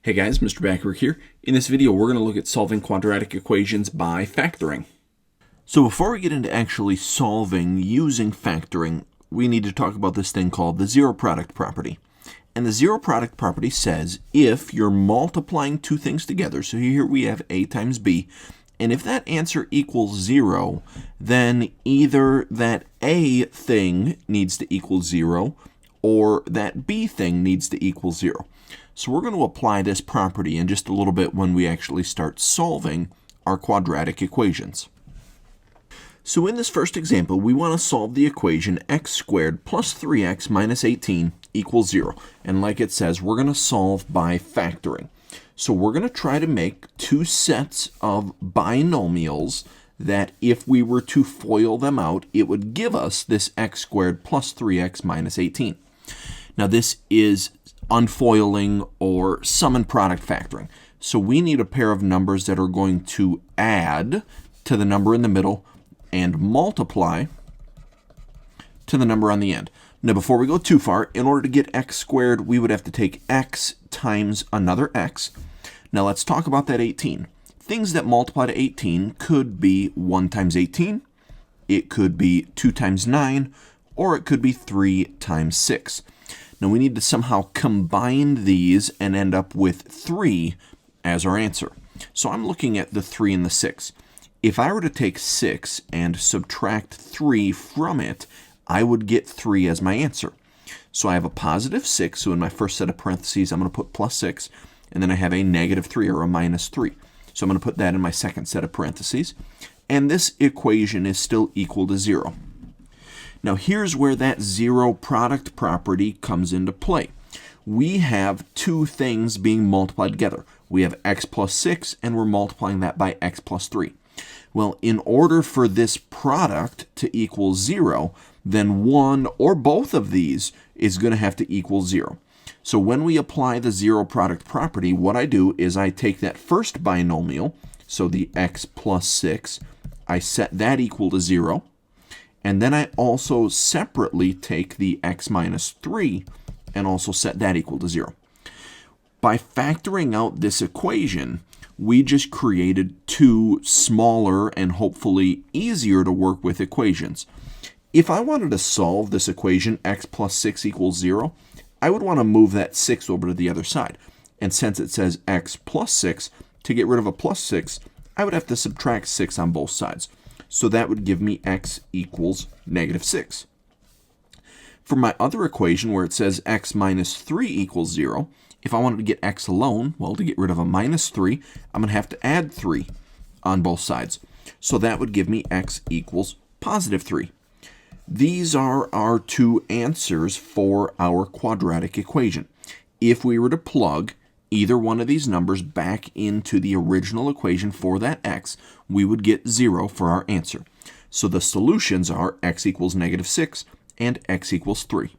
Hey guys, Mr. Backward here. In this video, we're going to look at solving quadratic equations by factoring. So before we get into actually solving using factoring, we need to talk about this thing called the zero product property. And the zero product property says if you're multiplying two things together, so here we have a times b, and if that answer equals 0, then either that a thing needs to equal 0 or that b thing needs to equal 0. So we're going to apply this property in just a little bit when we actually start solving our quadratic equations. So in this first example, we want to solve the equation x squared plus 3x minus 18 equals 0. And like it says, we're going to solve by factoring. So we're going to try to make two sets of binomials that if we were to FOIL them out, it would give us this x squared plus 3x minus 18. Now this is unfoiling or sum and product factoring. So we need a pair of numbers that are going to add to the number in the middle and multiply to the number on the end. Now before we go too far, in order to get x squared, we would have to take x times another x. Now let's talk about that 18. Things that multiply to 18 could be 1 times 18, it could be 2 times 9, or it could be 3 times 6. Now we need to somehow combine these and end up with 3 as our answer. So I'm looking at the 3 and the 6. If I were to take 6 and subtract 3 from it, I would get 3 as my answer. So I have a positive 6, so in my first set of parentheses I'm going to put plus 6, and then I have a negative 3 or a minus 3. So I'm going to put that in my second set of parentheses, and this equation is still equal to 0. Now here's where that zero product property comes into play. We have two things being multiplied together. We have x plus 6 and we're multiplying that by x plus 3. Well, in order for this product to equal 0, then one or both of these is going to have to equal 0. So when we apply the zero product property, what I do is I take that first binomial, so the x plus 6, I set that equal to 0. And then I also separately take the x minus 3 and also set that equal to 0. By factoring out this equation, we just created two smaller and hopefully easier to work with equations. If I wanted to solve this equation, x plus 6 equals 0, I would want to move that 6 over to the other side. And since it says x plus 6, to get rid of a plus 6, I would have to subtract 6 on both sides. So that would give me x equals negative 6. For my other equation where it says x minus 3 equals 0, if I wanted to get x alone, well, to get rid of a minus 3, I'm going to have to add 3 on both sides. So that would give me x equals positive 3. These are our two answers for our quadratic equation. If we were to plug either one of these numbers back into the original equation for that x, we would get 0 for our answer. So the solutions are x equals negative 6 and x equals 3.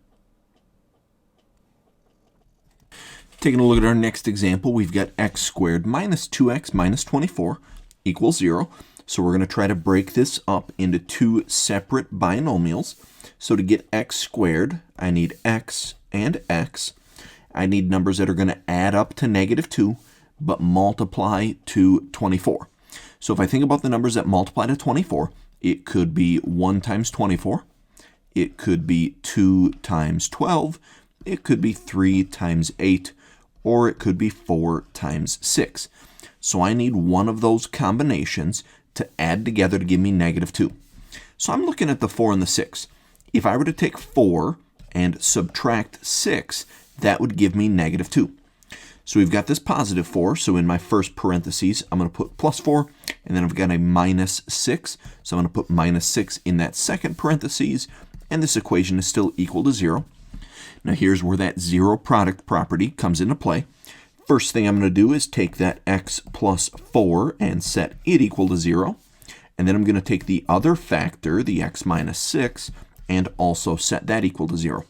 Taking a look at our next example, we've got x squared minus 2x minus 24 equals 0. So we're going to try to break this up into two separate binomials. So to get x squared, I need x and x. I need numbers that are going to add up to negative 2, but multiply to 24. So if I think about the numbers that multiply to 24, it could be 1 times 24. It could be 2 times 12. It could be 3 times 8. Or it could be 4 times 6. So I need one of those combinations to add together to give me negative 2. So I'm looking at the 4 and the 6. If I were to take 4 and subtract 6, that would give me negative 2. So we've got this positive 4, so in my first parentheses, I'm going to put plus 4, and then I've got a minus 6, so I'm going to put minus 6 in that second parentheses, and this equation is still equal to 0. Now here's where that zero product property comes into play. First thing I'm going to do is take that x plus 4 and set it equal to 0. And then I'm going to take the other factor, the x minus 6, and also set that equal to 0.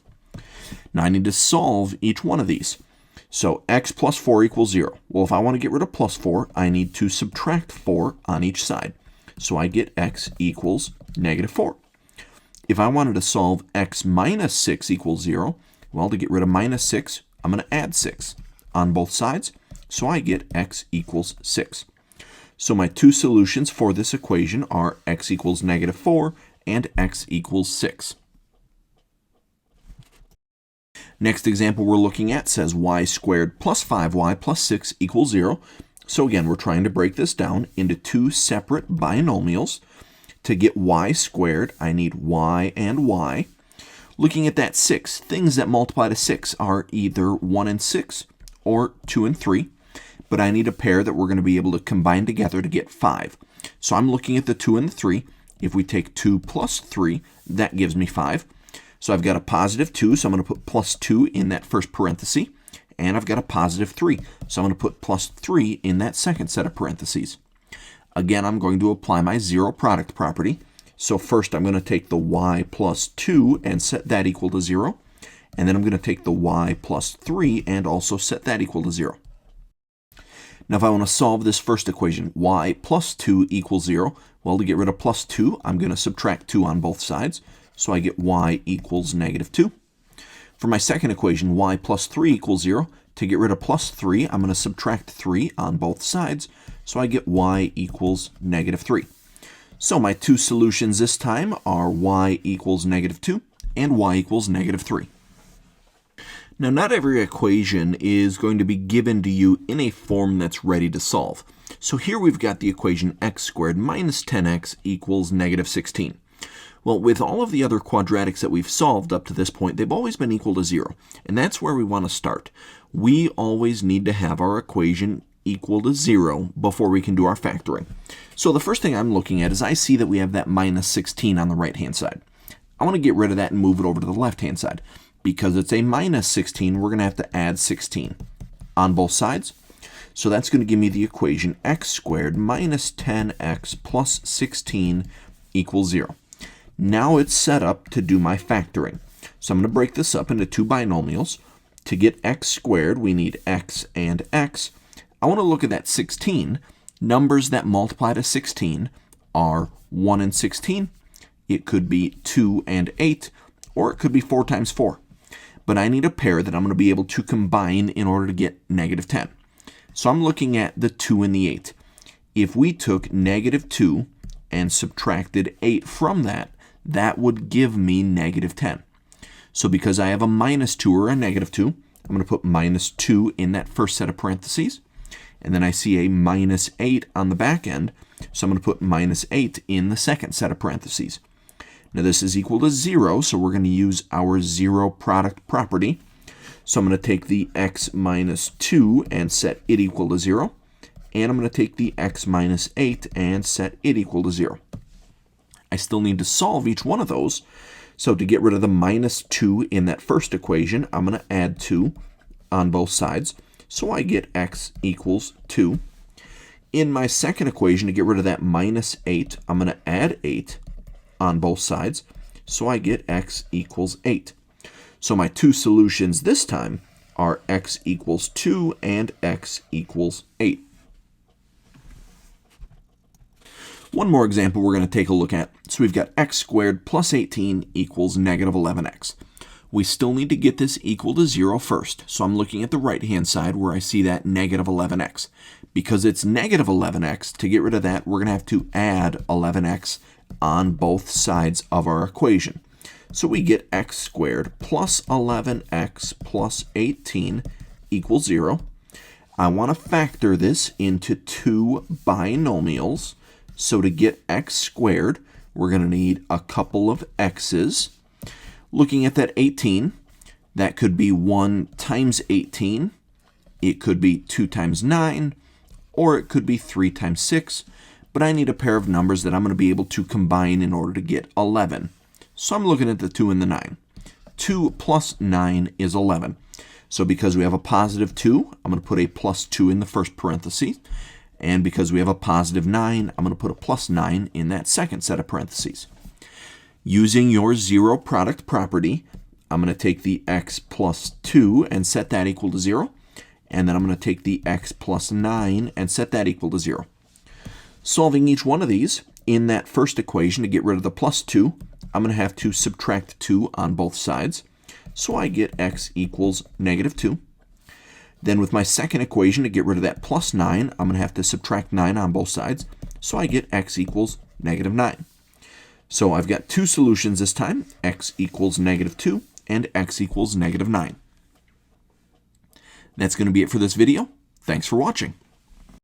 Now I need to solve each one of these. So x plus 4 equals 0. Well, if I want to get rid of plus 4, I need to subtract 4 on each side. So I get x equals negative 4. If I wanted to solve x minus 6 equals 0, well, to get rid of minus 6, I'm going to add 6 on both sides. so I get x equals 6. So my two solutions for this equation are x equals negative 4 and x equals 6. Next example we're looking at says y squared plus 5y plus 6 equals 0. So again, we're trying to break this down into two separate binomials. To get y squared, I need y and y. Looking at that 6, things that multiply to 6 are either 1 and 6 or 2 and 3. But I need a pair that we're going to be able to combine together to get 5. So I'm looking at the 2 and the 3. If we take 2 plus 3, that gives me 5. So I've got a positive 2, so I'm going to put plus 2 in that first parenthesis. And I've got a positive 3, so I'm going to put plus 3 in that second set of parentheses. Again, I'm going to apply my zero product property. So first I'm going to take the y plus 2 and set that equal to 0. And then I'm going to take the y plus 3 and also set that equal to 0. Now if I want to solve this first equation, y plus 2 equals 0, well, to get rid of plus 2, I'm going to subtract 2 on both sides. So I get y equals negative 2. For my second equation, y plus 3 equals 0. To get rid of plus 3, I'm going to subtract 3 on both sides. So I get y equals negative 3. So my two solutions this time are y equals negative 2 and y equals negative 3. Now, not every equation is going to be given to you in a form that's ready to solve. So here we've got the equation x squared minus 10x equals negative 16. Well, with all of the other quadratics that we've solved up to this point, they've always been equal to 0. And that's where we want to start. We always need to have our equation equal to 0 before we can do our factoring. So the first thing I'm looking at is I see that we have that minus 16 on the right-hand side. I want to get rid of that and move it over to the left-hand side. Because it's a minus 16, we're going to have to add 16 on both sides. So that's going to give me the equation x squared minus 10x plus 16 equals 0. Now it's set up to do my factoring. So I'm going to break this up into two binomials. To get x squared, we need x and x. I want to look at that 16. Numbers that multiply to 16 are 1 and 16. It could be 2 and 8, or it could be 4 times 4. But I need a pair that I'm going to be able to combine in order to get negative 10. So I'm looking at the 2 and the 8. If we took negative 2 and subtracted 8 from that, that would give me negative 10. So because I have a minus 2 or a negative 2, I'm going to put minus 2 in that first set of parentheses. And then I see a minus 8 on the back end, so I'm going to put minus 8 in the second set of parentheses. Now this is equal to 0, so we're going to use our zero product property. So I'm going to take the x minus 2 and set it equal to 0. And I'm going to take the x minus 8 and set it equal to 0. I still need to solve each one of those. So to get rid of the minus 2 in that first equation, I'm going to add 2 on both sides. So I get x equals 2. In my second equation, to get rid of that minus 8, I'm going to add 8 on both sides. So I get x equals 8. So my two solutions this time are x equals 2 and x equals 8. One more example we're going to take a look at. So we've got x squared plus 18 equals negative 11x. We still need to get this equal to 0 first. So I'm looking at the right-hand side where I see that negative 11x. Because it's negative 11x, to get rid of that, we're going to have to add 11x on both sides of our equation. So we get x squared plus 11x plus 18 equals 0. I want to factor this into two binomials. So to get x squared, we're going to need a couple of x's. Looking at that 18, that could be 1 times 18. It could be 2 times 9, or it could be 3 times 6. But I need a pair of numbers that I'm going to be able to combine in order to get 11. So I'm looking at the 2 and the 9. 2 plus 9 is 11. So because we have a positive 2, I'm going to put a plus 2 in the first parenthesis. And because we have a positive 9, I'm going to put a plus 9 in that second set of parentheses. Using your zero product property, I'm going to take the x plus 2 and set that equal to 0. And then I'm going to take the x plus 9 and set that equal to 0. Solving each one of these, in that first equation, to get rid of the plus 2, I'm going to have to subtract 2 on both sides. So I get x equals negative 2. Then with my second equation, to get rid of that plus 9, I'm going to have to subtract 9 on both sides. So I get x equals negative 9. So I've got two solutions this time, x equals negative 2 and x equals negative 9. That's going to be it for this video. Thanks for watching.